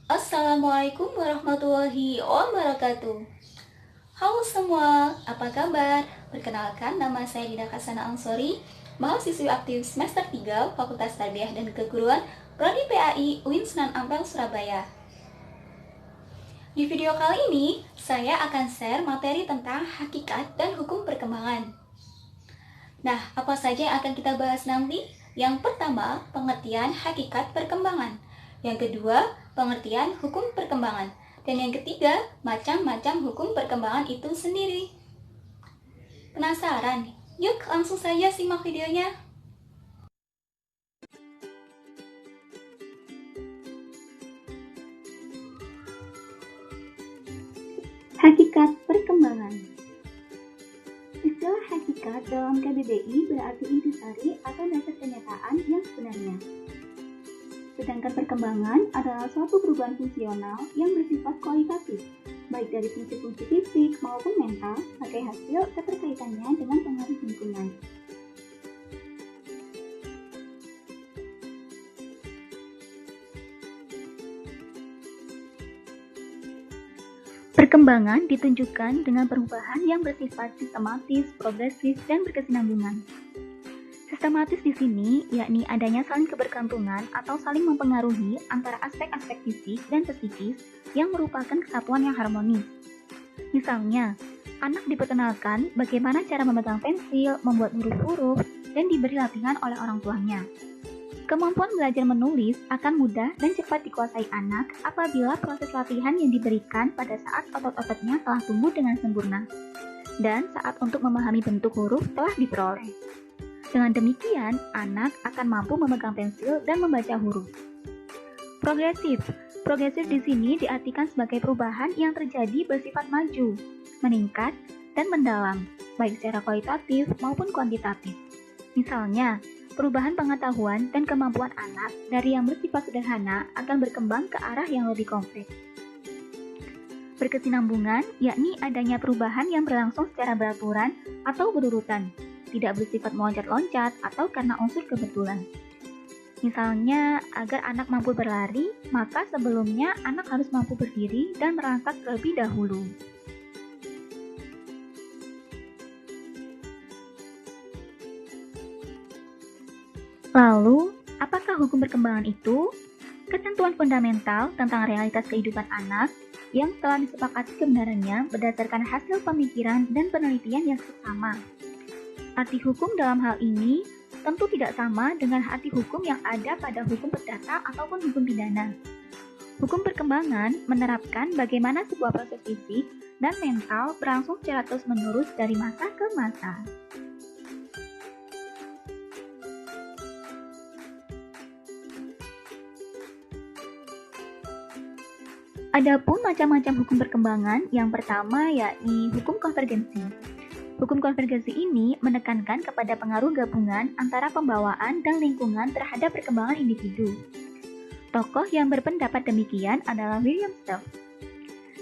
Assalamualaikum warahmatullahi wabarakatuh. Halo semua, apa kabar? Perkenalkan, nama saya Dina Kasana Ansori, mahasiswi aktif semester 3 Fakultas Tarbiyah dan Keguruan Prodi PAI UIN Sunan Ampel, Surabaya. Di video kali ini, saya akan share materi tentang hakikat dan hukum perkembangan. Nah, apa saja yang akan kita bahas nanti? Yang pertama, pengertian hakikat perkembangan. Yang kedua, pengertian hukum perkembangan. Dan yang ketiga, macam-macam hukum perkembangan itu sendiri. Penasaran? Yuk langsung saja simak videonya. Hakikat perkembangan. Istilah hakikat dalam KBBI berarti intisari atau dasar kenyataan yang sebenarnya. Sedangkan perkembangan adalah suatu perubahan fungsional yang bersifat kualitatif, baik dari fungsi-fungsi fisik maupun mental, sebagai hasil keterkaitannya dengan pengaruh lingkungan. Perkembangan ditunjukkan dengan perubahan yang bersifat sistematis, progresif, dan berkesinambungan. Sistematis di sini yakni adanya saling kebergantungan atau saling mempengaruhi antara aspek-aspek fisik dan psikis yang merupakan kesatuan yang harmonis. Misalnya, anak diperkenalkan bagaimana cara memegang pensil, membuat huruf-huruf, dan diberi latihan oleh orang tuanya. Kemampuan belajar menulis akan mudah dan cepat dikuasai anak apabila proses latihan yang diberikan pada saat otot-ototnya telah tumbuh dengan sempurna, dan saat untuk memahami bentuk huruf telah diperoleh. Dengan demikian, anak akan mampu memegang pensil dan membaca huruf. Progresif. Progresif di sini diartikan sebagai perubahan yang terjadi bersifat maju, meningkat, dan mendalam, baik secara kualitatif maupun kuantitatif. Misalnya, perubahan pengetahuan dan kemampuan anak dari yang bersifat sederhana akan berkembang ke arah yang lebih kompleks. Berkesinambungan, yakni adanya perubahan yang berlangsung secara beraturan atau berurutan, tidak bersifat meloncat-loncat atau karena unsur kebetulan. Misalnya, agar anak mampu berlari, maka sebelumnya anak harus mampu berdiri dan merangkak terlebih dahulu. Lalu, apakah hukum perkembangan itu? Ketentuan fundamental tentang realitas kehidupan anak yang telah disepakati kebenarannya berdasarkan hasil pemikiran dan penelitian yang seksama. Arti hukum dalam hal ini tentu tidak sama dengan arti hukum yang ada pada hukum perdata ataupun hukum pidana. Hukum perkembangan menerapkan bagaimana sebuah proses fisik dan mental berlangsung secara terus-menerus dari masa ke masa. Adapun macam-macam hukum perkembangan, yang pertama yakni hukum konvergensi. Hukum konvergensi ini menekankan kepada pengaruh gabungan antara pembawaan dan lingkungan terhadap perkembangan individu. Tokoh yang berpendapat demikian adalah William Stubbs.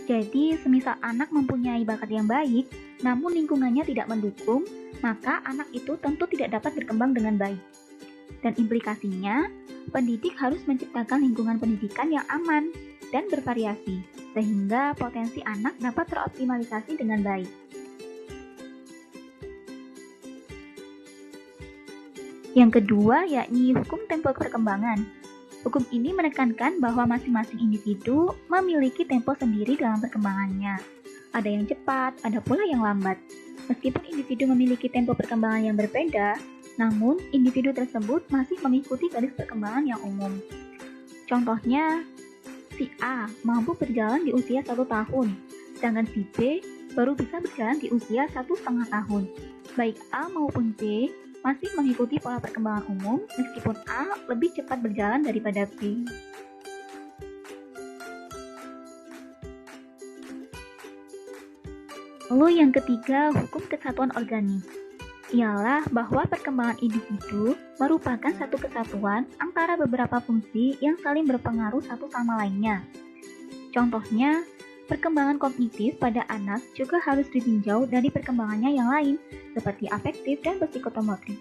Jadi, semisal anak mempunyai bakat yang baik, namun lingkungannya tidak mendukung, maka anak itu tentu tidak dapat berkembang dengan baik. Dan implikasinya, pendidik harus menciptakan lingkungan pendidikan yang aman dan bervariasi, sehingga potensi anak dapat teroptimalisasi dengan baik. Yang kedua yakni hukum tempo perkembangan. Hukum ini menekankan bahwa masing-masing individu memiliki tempo sendiri dalam perkembangannya. Ada yang cepat, ada pula yang lambat. Meskipun individu memiliki tempo perkembangan yang berbeda, namun individu tersebut masih mengikuti garis perkembangan yang umum. Contohnya, si A mampu berjalan di usia 1 tahun, sedangkan si B baru bisa berjalan di usia 1,5 tahun. Baik A maupun B masih mengikuti pola perkembangan umum, meskipun A lebih cepat berjalan daripada B. Lalu yang ketiga, hukum kesatuan organik. Ialah bahwa perkembangan individu merupakan satu kesatuan antara beberapa fungsi yang saling berpengaruh satu sama lainnya. Contohnya, perkembangan kognitif pada anak juga harus ditinjau dari perkembangannya yang lain, seperti afektif dan psikomotorik.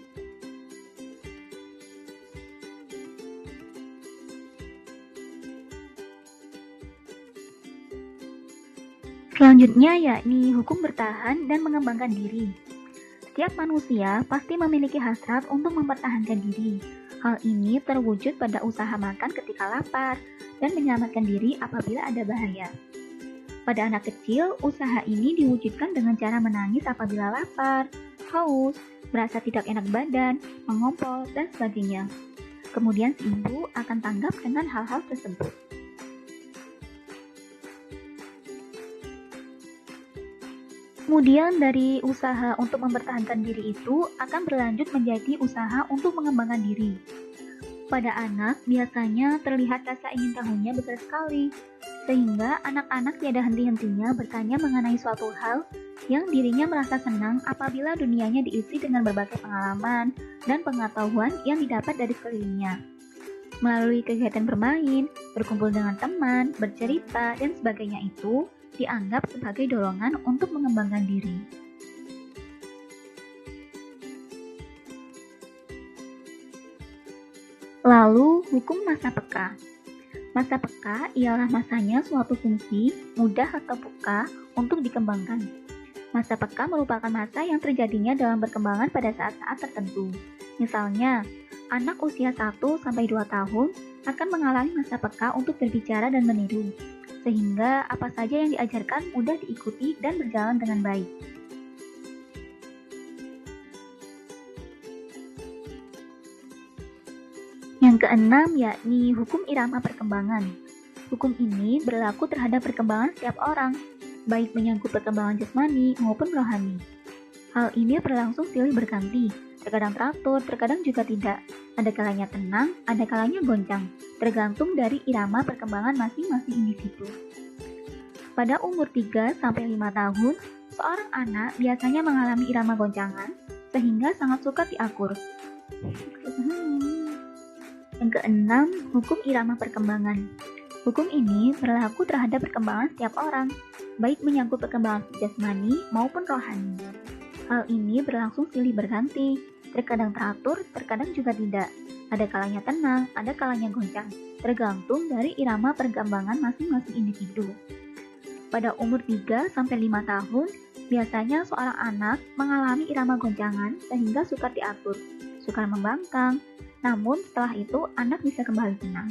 Selanjutnya yakni hukum bertahan dan mengembangkan diri. Setiap manusia pasti memiliki hasrat untuk mempertahankan diri. Hal ini terwujud pada usaha makan ketika lapar dan menyelamatkan diri apabila ada bahaya. Pada anak kecil, usaha ini diwujudkan dengan cara menangis apabila lapar, haus, merasa tidak enak badan, mengompol, dan sebagainya. Kemudian si ibu akan tanggap dengan hal-hal tersebut. Kemudian dari usaha untuk mempertahankan diri itu akan berlanjut menjadi usaha untuk mengembangkan diri. Pada anak biasanya terlihat rasa ingin tahunya besar sekali, sehingga anak-anak tiada henti-hentinya bertanya mengenai suatu hal yang dirinya merasa senang apabila dunianya diisi dengan berbagai pengalaman dan pengetahuan yang didapat dari sekelilingnya. Melalui kegiatan bermain, berkumpul dengan teman, bercerita, dan sebagainya itu dianggap sebagai dorongan untuk mengembangkan diri. Lalu, hukum masa peka. Masa peka ialah masanya suatu fungsi, mudah atau peka, untuk dikembangkan. Masa peka merupakan masa yang terjadinya dalam perkembangan pada saat-saat tertentu. Misalnya, anak usia 1-2 tahun akan mengalami masa peka untuk berbicara dan meniru, sehingga apa saja yang diajarkan mudah diikuti dan berjalan dengan baik. Yang keenam yakni hukum irama perkembangan. Hukum ini berlaku terhadap perkembangan setiap orang, baik menyangkut perkembangan jasmani maupun rohani. Hal ini berlangsung silih berganti, terkadang teratur, terkadang juga tidak. Ada kalanya tenang, ada kalanya goncang, tergantung dari irama perkembangan masing-masing individu. Pada umur 3-5 tahun, seorang anak biasanya mengalami irama goncangan, sehingga sangat suka diakur. Yang keenam, hukum irama perkembangan. Hukum ini berlaku terhadap perkembangan setiap orang, baik menyangkut perkembangan jasmani maupun rohani. Hal ini berlangsung silih berganti, terkadang teratur, terkadang juga tidak. Ada kalanya tenang, ada kalanya goncang, tergantung dari irama perkembangan masing-masing individu. Pada umur 3-5 tahun, biasanya seorang anak mengalami irama goncangan sehingga sukar diatur, sukar membangkang, namun setelah itu anak bisa kembali tenang.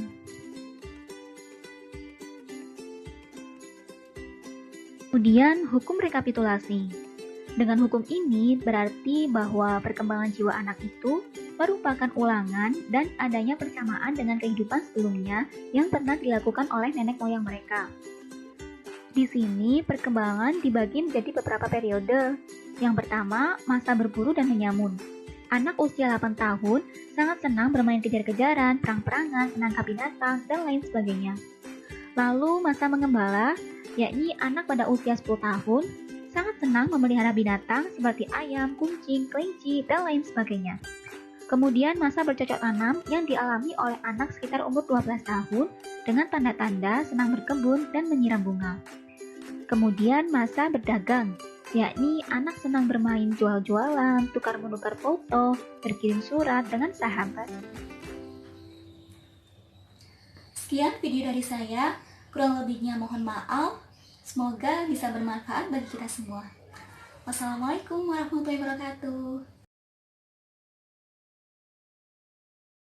Kemudian hukum rekapitulasi. Dengan hukum ini berarti bahwa perkembangan jiwa anak itu merupakan ulangan dan adanya persamaan dengan kehidupan sebelumnya yang pernah dilakukan oleh nenek moyang mereka. Di sini perkembangan dibagi menjadi beberapa periode. Yang pertama, masa berburu dan menyamun. Anak usia 8 tahun sangat senang bermain kejar-kejaran, perang-perangan, menangkap binatang, dan lain sebagainya. Lalu masa mengembala, yakni anak pada usia 10 tahun sangat senang memelihara binatang seperti ayam, kucing, kelinci, dan lain sebagainya. Kemudian masa bercocok tanam yang dialami oleh anak sekitar umur 12 tahun dengan tanda-tanda senang berkebun dan menyiram bunga. Kemudian masa berdagang, yakni anak senang bermain jual-jualan, tukar-menukar foto, berkirim surat dengan sahabat. Sekian video dari saya, kurang lebihnya mohon maaf. Semoga bisa bermanfaat bagi kita semua. Wassalamualaikum warahmatullahi wabarakatuh.